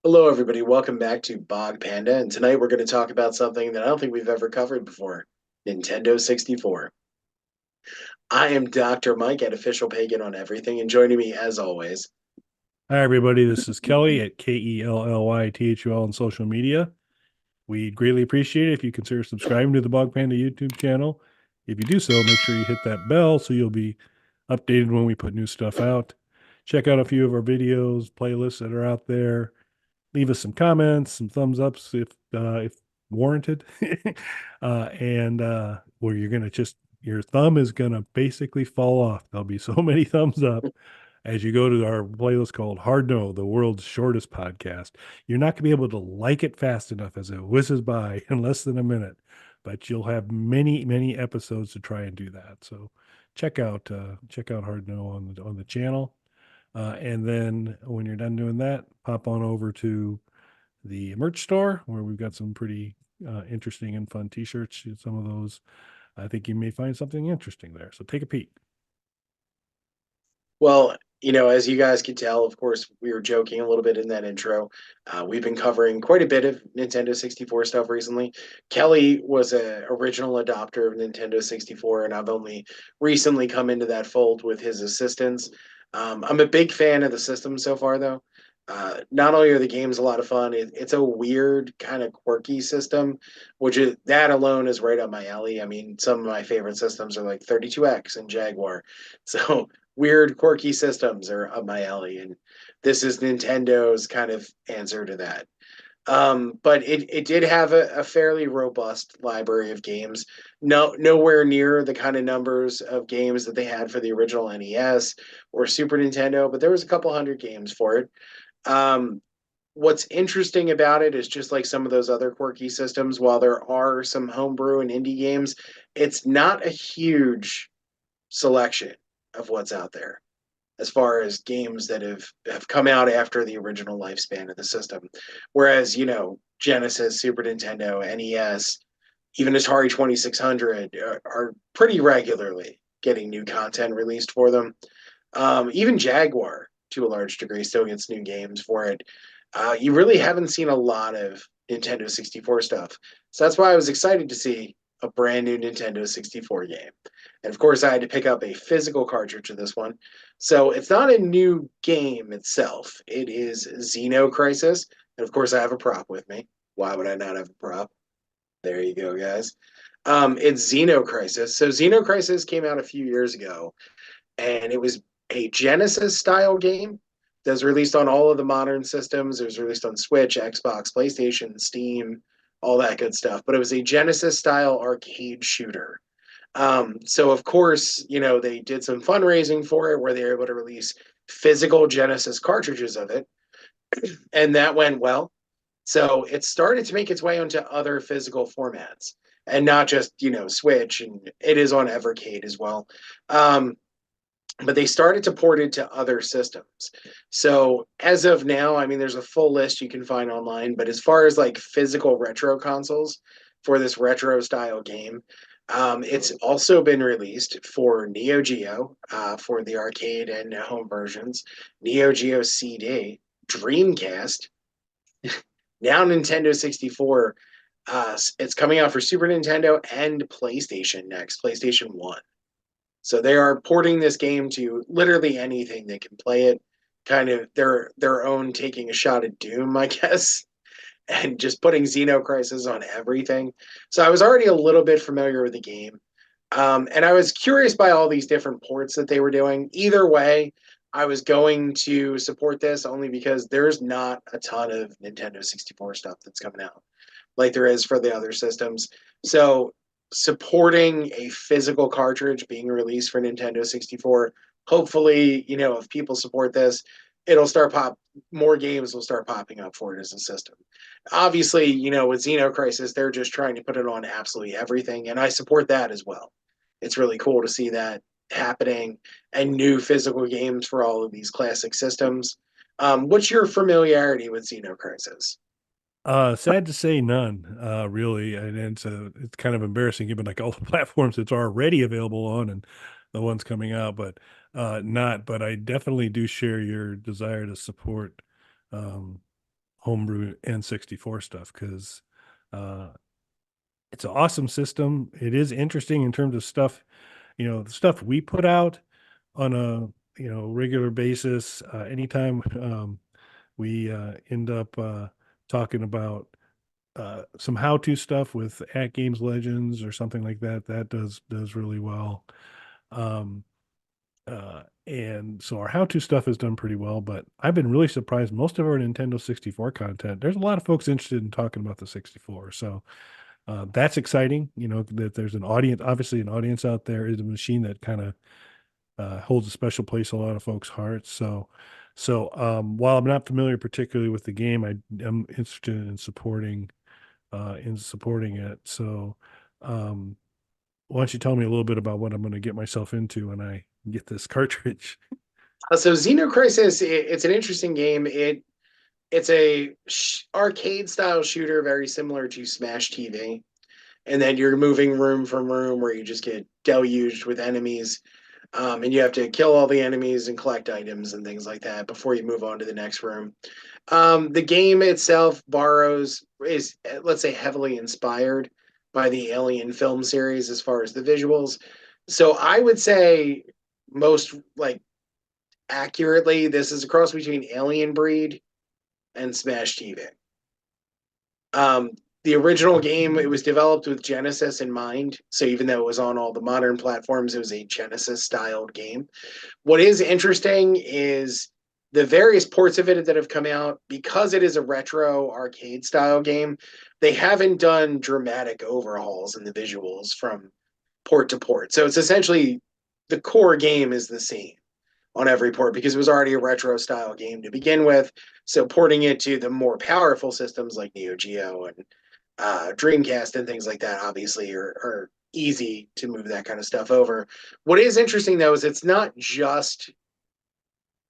Hello, everybody. Welcome back to Bog Panda. And tonight we're going to talk about something that I don't think we've ever covered before: Nintendo 64. I am Dr. Mike at Official Pagan on everything, and joining me, as always, Hi, everybody. This is Kelly at KELLYTHUL on social media. We'd greatly appreciate it if you consider subscribing to the Bog Panda YouTube channel. If you do so, make sure you hit that bell so you'll be updated when we put new stuff out. Check out a few of our videos, playlists that are out there. Leave us some comments, some thumbs ups if warranted. And where you're gonna just your thumb is gonna basically fall off. There'll be so many thumbs up as you go to our playlist called Hard No, the world's shortest podcast. You're not going to be able to like it fast enough as it whizzes by in less than a minute, but you'll have many, many episodes to try and do that. So check out Hard No on the channel, and then when you're done doing that, pop on over to the merch store where we've got some pretty interesting and fun T-shirts. Some of those, I think you may find something interesting there. So take a peek. well, as you guys can tell, of course, we were joking a little bit in that intro. We've been covering quite a bit of Nintendo 64 stuff recently. Kelly was an original adopter of Nintendo 64, and I've only recently come into that fold with his assistance. I'm a big fan of the system so far, though. Not only are the games a lot of fun, it's a weird kind of quirky system, which is that alone is right up my alley. I mean, some of my favorite systems are like 32X and Jaguar. So weird, quirky systems are up my alley, and this is Nintendo's kind of answer to that. But it did have a fairly robust library of games. Nowhere near the kind of numbers of games that they had for the original NES or Super Nintendo, but there was a couple hundred games for it. Um, what's interesting about it is just like some of those other quirky systems, while there are some homebrew and indie games, it's not a huge selection of what's out there as far as games that have come out after the original lifespan of the system. Whereas, Genesis, Super Nintendo, NES, even Atari 2600 are pretty regularly getting new content released for them. Even Jaguar, to a large degree, still gets new games for it. You really haven't seen a lot of Nintendo 64 stuff. So that's why I was excited to see a brand new Nintendo 64 game. And of course, I had to pick up a physical cartridge of this one. So it's not a new game itself, it is Xeno Crisis. And of course, I have a prop with me. Why would I not have a prop? There you go, guys. It's Xeno Crisis. So Xeno Crisis came out a few years ago, and it was a Genesis style game that was released on all of the modern systems. It was released on Switch, Xbox, PlayStation, Steam, all that good stuff. But it was a Genesis style arcade shooter. So of course, they did some fundraising for it where they were able to release physical Genesis cartridges of it, and that went well. So it started to make its way onto other physical formats and not just, Switch, and it is on Evercade as well. Um, but they started to port it to other systems. So as of now, I mean, there's a full list you can find online, but as far as like physical retro consoles for this retro style game, it's also been released for Neo Geo for the arcade and home versions, Neo Geo CD, Dreamcast, now Nintendo 64. It's coming out for Super Nintendo and PlayStation next, PlayStation 1. So they are porting this game to literally anything that can play it. Kind of their own taking a shot at Doom, I guess, and just putting Xeno Crisis on everything. So I was already a little bit familiar with the game, and I was curious by all these different ports that they were doing. Either way, I was going to support this only because there's not a ton of Nintendo 64 stuff that's coming out like there is for the other systems. So supporting a physical cartridge being released for Nintendo 64, hopefully, if people support this, it'll start pop more games will start popping up for it as a system. Obviously, with Xeno Crisis, they're just trying to put it on absolutely everything, and I support that as well. It's really cool to see that happening and new physical games for all of these classic systems. What's your familiarity with Xeno Crisis? Sad to say none, really. And it's kind of embarrassing given like all the platforms it's already available on and the ones coming out, but not. But I definitely do share your desire to support um, homebrew N64 stuff because uh, it's an awesome system. It is interesting in terms of stuff, the stuff we put out on a regular basis. Anytime we end up talking about some how-to stuff with at Games Legends or something like that, that does really well. Um, and so our how-to stuff has done pretty well, but I've been really surprised. Most of our Nintendo 64 content, there's a lot of folks interested in talking about the 64. So that's exciting, that there's an audience, obviously an audience out there. Is a machine that kind of holds a special place in a lot of folks' hearts. So while I'm not familiar particularly with the game, I am interested in supporting it. So um, why don't you tell me a little bit about what I'm going to get myself into when I get this cartridge? So Xeno Crisis, it's an interesting game. It's a arcade style shooter, very similar to Smash TV. And then you're moving room from room where you just get deluged with enemies. And you have to kill all the enemies and collect items and things like that before you move on to the next room. The game itself is, let's say, heavily inspired by the Alien film series as far as the visuals. So I would say most like accurately, this is a cross between Alien Breed and Smash TV. Um, the original game, it was developed with Genesis in mind. So even though it was on all the modern platforms, it was a Genesis styled game. What is interesting is the various ports of it that have come out, because it is a retro arcade style game, they haven't done dramatic overhauls in the visuals from port to port. So it's essentially the core game is the same on every port because it was already a retro style game to begin with. So porting it to the more powerful systems like Neo Geo and Dreamcast and things like that obviously are easy to move that kind of stuff over. What is interesting though is it's not just,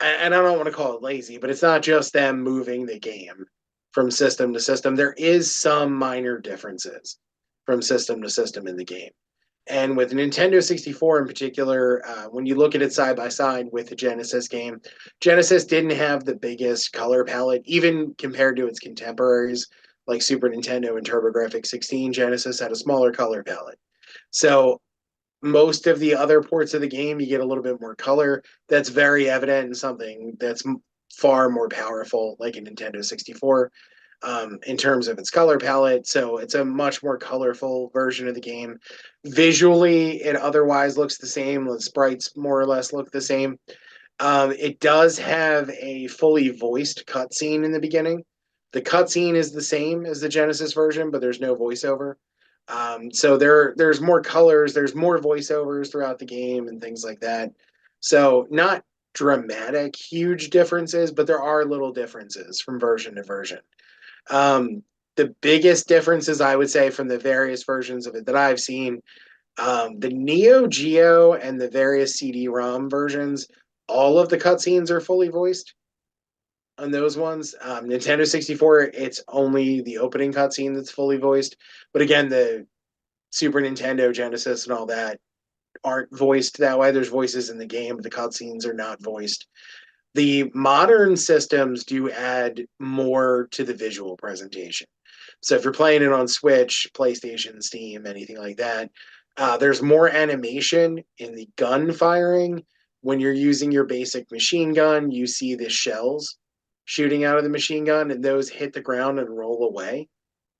and I don't want to call it lazy, but it's not just them moving the game from system to system. There is some minor differences from system to system in the game. And with Nintendo 64 in particular, when you look at it side by side with the Genesis game, Genesis didn't have the biggest color palette, even compared to its contemporaries like Super Nintendo and TurboGrafx 16. Genesis had a smaller color palette. So most of the other ports of the game, you get a little bit more color. That's very evident in something that's far more powerful, like a Nintendo 64, in terms of its color palette. So it's a much more colorful version of the game. Visually, it otherwise looks the same. The sprites more or less look the same. It does have a fully voiced cutscene in the beginning. The cutscene is the same as the Genesis version, but there's no voiceover. So there's more colors, there's more voiceovers throughout the game and things like that. So not dramatic, huge differences, but there are little differences from version to version. Um, the biggest differences I would say from the various versions of it that I've seen, the Neo Geo and the various CD-ROM versions, all of the cutscenes are fully voiced on those ones. Nintendo 64, it's only the opening cutscene that's fully voiced. But again, the Super Nintendo, Genesis, and all that aren't voiced that way. There's voices in the game, but the cutscenes are not voiced. The modern systems do add more to the visual presentation. So if you're playing it on Switch, PlayStation, Steam, anything like that, there's more animation in the gun firing. When you're using your basic machine gun, you see the shells shooting out of the machine gun, and those hit the ground and roll away.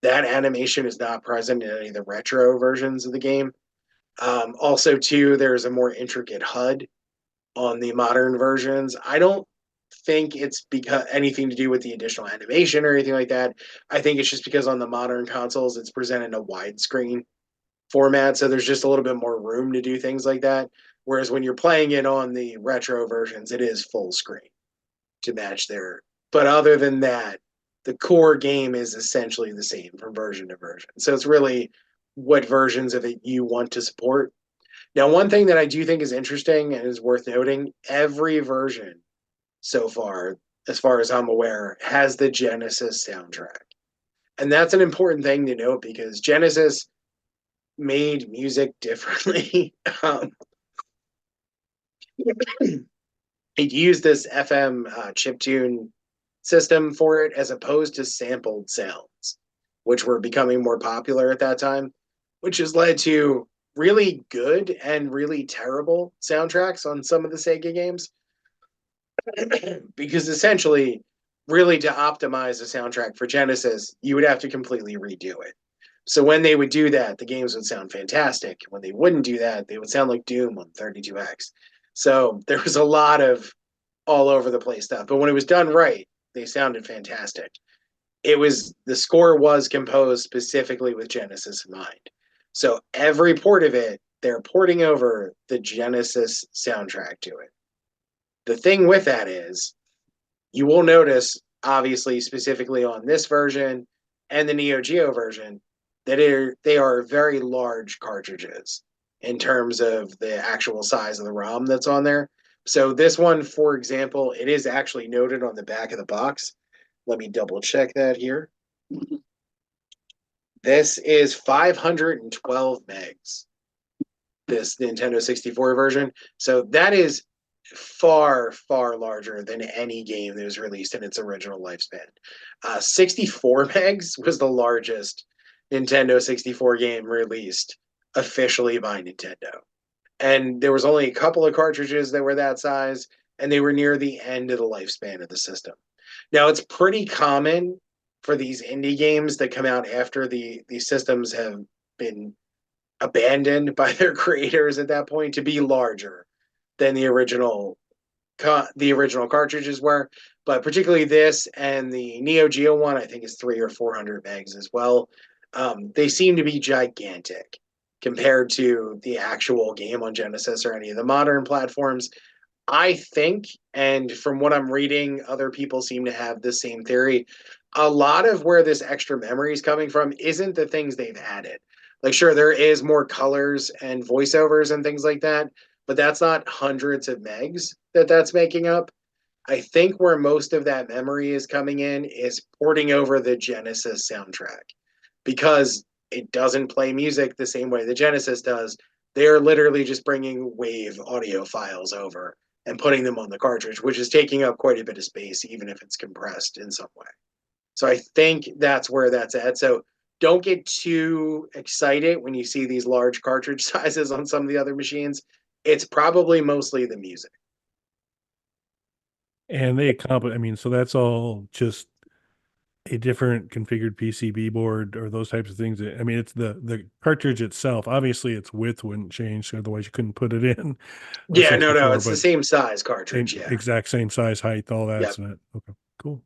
That animation is not present in any of the retro versions of the game. Also, too, there's a more intricate HUD on the modern versions. I don't think it's because anything to do with the additional animation or anything like that. I think it's just because on the modern consoles it's presented in a widescreen format, so there's just a little bit more room to do things like that. Whereas when you're playing it on the retro versions, it is full screen to match their. But other than that, the core game is essentially the same from version to version. So it's really what versions of it you want to support. Now, one thing that I do think is interesting and is worth noting, every version so far as I'm aware, has the Genesis soundtrack. And that's an important thing to note because Genesis made music differently. um, it used this FM chiptune system for it as opposed to sampled sounds, which were becoming more popular at that time, which has led to really good and really terrible soundtracks on some of the Sega games. Because essentially, really to optimize a soundtrack for Genesis, you would have to completely redo it. So when they would do that, the games would sound fantastic. When they wouldn't do that, they would sound like Doom on 32X. So there was a lot of all over the place stuff. But when it was done right, they sounded fantastic. The score was composed specifically with Genesis in mind. So every port of it, they're porting over the Genesis soundtrack to it. The thing with that is you will notice, obviously, specifically on this version and the Neo Geo version, that they are very large cartridges in terms of the actual size of the ROM that's on there. So this one, for example, it is actually noted on the back of the box. Let me double check that here. This is 512 megs, this Nintendo 64 version. So that is far, far larger than any game that was released in its original lifespan. 64 megs was the largest Nintendo 64 game released officially by Nintendo. And there was only a couple of cartridges that were that size, and they were near the end of the lifespan of the system. Now, it's pretty common for these indie games that come out after these systems have been abandoned by their creators at that point to be larger than the original cartridges were. But particularly this and the Neo Geo one, I think is 300 or 400 megs as well. They seem to be gigantic compared to the actual game on Genesis or any of the modern platforms. I think, and from what I'm reading, other people seem to have the same theory. A lot of where this extra memory is coming from isn't the things they've added. Like, sure, there is more colors and voiceovers and things like that, but that's not hundreds of megs that's making up. I think where most of that memory is coming in is porting over the Genesis soundtrack because it doesn't play music the same way the Genesis does. They are literally just bringing wave audio files over and putting them on the cartridge, which is taking up quite a bit of space, even if it's compressed in some way. So I think that's where that's at. So don't get too excited when you see these large cartridge sizes on some of the other machines. It's probably mostly the music. And they accomplish, I mean, so that's all just a different configured PCB board or those types of things. I mean, it's the cartridge itself. Obviously, its width wouldn't change, so otherwise you couldn't put it in the Yeah, no, 64, it's the but same size cartridge. same Yeah. exact same size, height, all Yeah. that's in it. Okay, cool.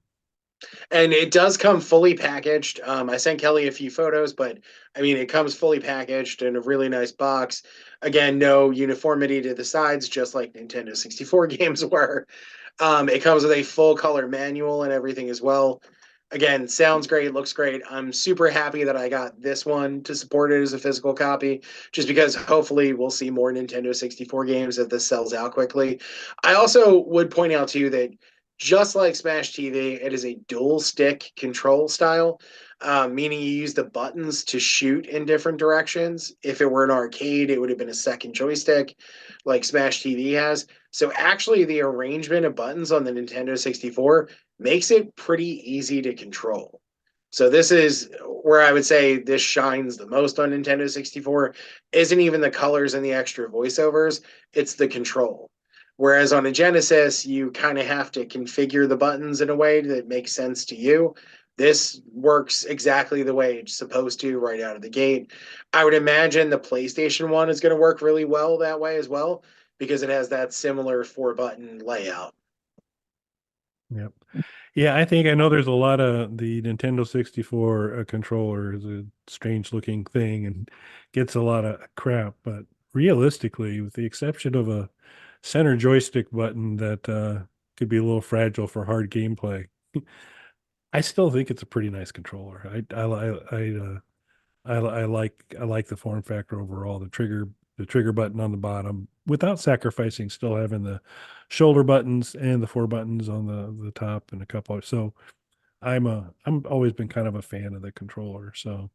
And it does come fully packaged. I sent Kelly a few photos, but I mean, it comes fully packaged in a really nice box. Again, no uniformity to the sides, just like Nintendo 64 games were. It comes with a full color manual and everything as well. Again, sounds great, looks great. I'm super happy that I got this one to support it as a physical copy, just because hopefully we'll see more Nintendo 64 games if this sells out quickly. I also would point out to you that just like Smash TV, it is a dual stick control style, meaning you use the buttons to shoot in different directions. If it were an arcade, it would have been a second joystick like Smash TV has. So actually, the arrangement of buttons on the Nintendo 64 makes it pretty easy to control. So this is where I would say this shines the most on Nintendo 64. Isn't even the colors and the extra voiceovers, it's the control. Whereas on a Genesis, you kind of have to configure the buttons in a way that makes sense to you. This works exactly the way it's supposed to right out of the gate. I would imagine the PlayStation one is going to work really well that way as well because it has that similar four button layout. Yep. Yeah, I think I know there's a lot of the Nintendo 64 controller is a strange looking thing and gets a lot of crap, but realistically, with the exception of a center joystick button that could be a little fragile for hard gameplay, I still think it's a pretty nice controller. I like the form factor overall. The trigger button on the bottom without sacrificing still having the shoulder buttons and the four buttons on the top and a couple. So I'm always been kind of a fan of the controller. So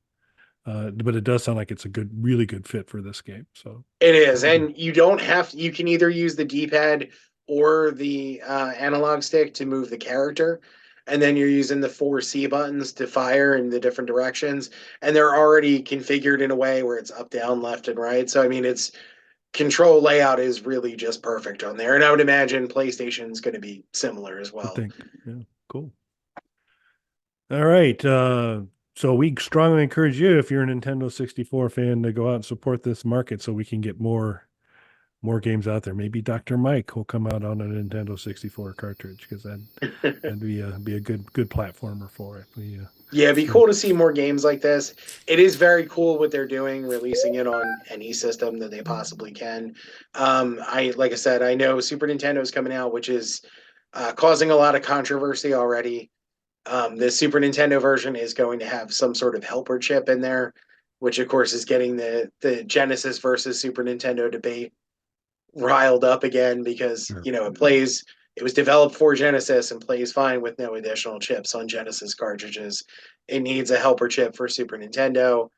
but it does sound like it's a really good fit for this game. So It is, and you don't have you can either use the D-pad or the analog stick to move the character. and then you're using the four C buttons to fire in the different directions, and they're already configured in a way where it's up, down, left, and right. So I mean, it's control layout is really just perfect on there, and I would imagine PlayStation's going to be similar as I well. think. Yeah, cool. All right. So we strongly encourage you, if you're a Nintendo 64 fan, to go out and support this market so we can get more games out there. Maybe Dr. Mike will come out on a Nintendo 64 cartridge because that'd be a good platformer for it. Yeah, it'd be So, cool to see more games like this. It is very cool what they're doing, releasing it on any system that they possibly can. Like I said, I know Super Nintendo is coming out, which is causing a lot of controversy already. The Super Nintendo version is going to have some sort of helper chip in there, which of course is getting the Genesis versus Super Nintendo debate riled up again because sure. it was developed for Genesis and plays fine with no additional chips on Genesis cartridges. It needs a helper chip for Super Nintendo.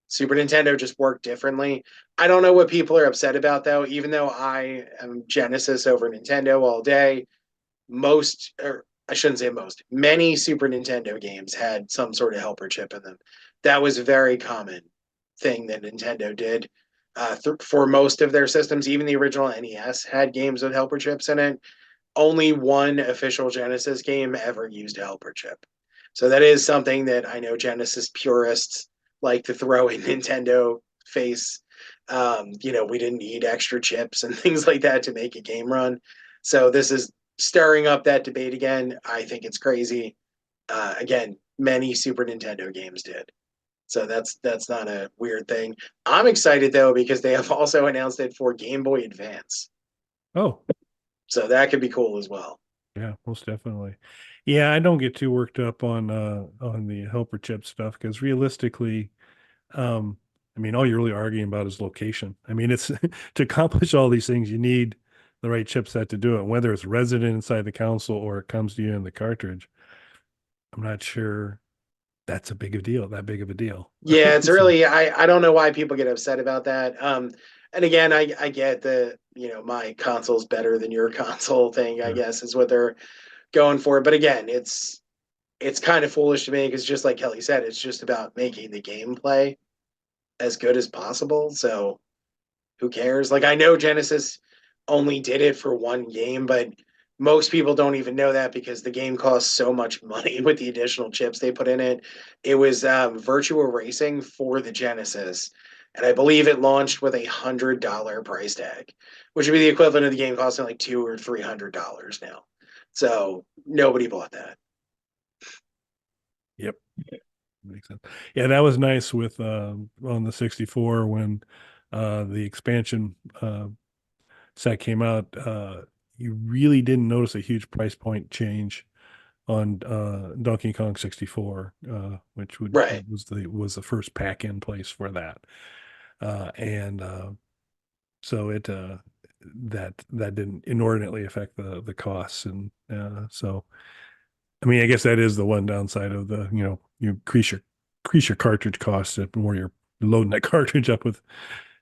Super Nintendo just worked differently. I don't know what people are upset about though, even though I am Genesis over Nintendo all day. Most, or I shouldn't say most, many Super Nintendo games had some sort of helper chip in them. That was a very common thing that Nintendo did for most of their systems. Even the original NES had games with helper chips in it. Only one official Genesis game ever used a helper chip. So that is something that I know Genesis purists like to throw in Nintendo face. We didn't need extra chips and things like that to make a game run. So this is stirring up that debate again. I think it's crazy. Again, many Super Nintendo games did. So that's not a weird thing. I'm excited though because they have also announced it for Game Boy Advance. Oh, So that could be cool as well. yeah, most definitely. Yeah, I don't get too worked up on the helper chip stuff because realistically, I mean, all you're really arguing about is location. I mean, it's to accomplish all these things, you need the right chipset to do it, whether it's resident inside the console or it comes to you in the cartridge. I'm not sure that's that big of a deal. Yeah, it's So, really I don't know why people get upset about that. And again, I get the my console's better than your console thing. I sure. guess is what they're going for. But again, it's kind of foolish to me because just like Kelly said, it's just about making the gameplay as good as possible. So who cares? Like I know Genesis only did it for one game, but most people don't even know that because the game costs so much money with the additional chips they put in it. It was Virtua Racing for the Genesis, and I believe it launched with $100 price tag, which would be the equivalent of the game costing like $200 or $300 now. So nobody bought that. Yep. Makes sense. Yeah, that was nice with on the 64 when the expansion set came out. You really didn't notice a huge price point change on Donkey Kong 64, which Right. was the first pack in place for that. And so it that didn't inordinately affect the costs. And so I mean, I guess that is the one downside of you increase your cartridge costs where you're loading that cartridge up with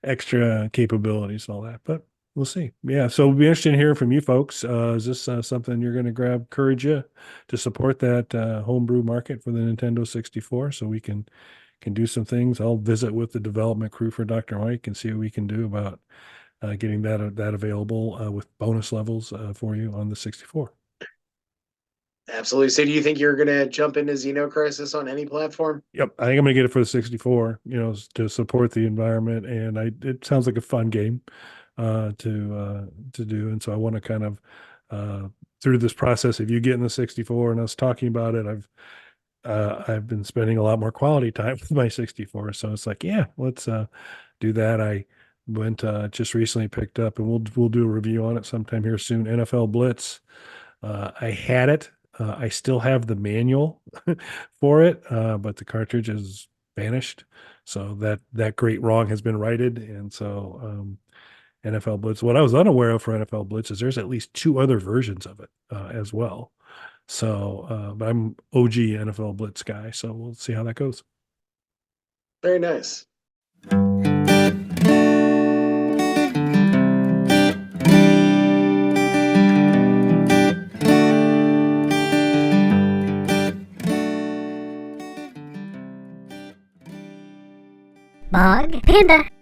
extra capabilities and all that. But we'll see. Yeah, so we'll be interested in hearing from you folks. Is this something you're going to encourage you to support that homebrew market for the Nintendo 64 so we can do some things? I'll visit with the development crew for Dr. Mike and see what we can do about getting that available with bonus levels for you on the 64. Absolutely. So do you think you're gonna jump into Xeno Crisis on any platform? Yep, I think I'm gonna get it for the 64, to support the environment, and it sounds like a fun game to do, and so I want to kind of through this process of you getting the 64 and us talking about it, I've been spending a lot more quality time with my 64, so it's like, yeah, let's do that. I went just recently picked up, and we'll do a review on it sometime here soon. NFL Blitz. I had it. I still have the manual for it, but the cartridge is vanished. So that great wrong has been righted. And so NFL Blitz, what I was unaware of for NFL Blitz is there's at least two other versions of it as well. So, but I'm OG NFL Blitz guy, so we'll see how that goes. Very nice. Bog Panda.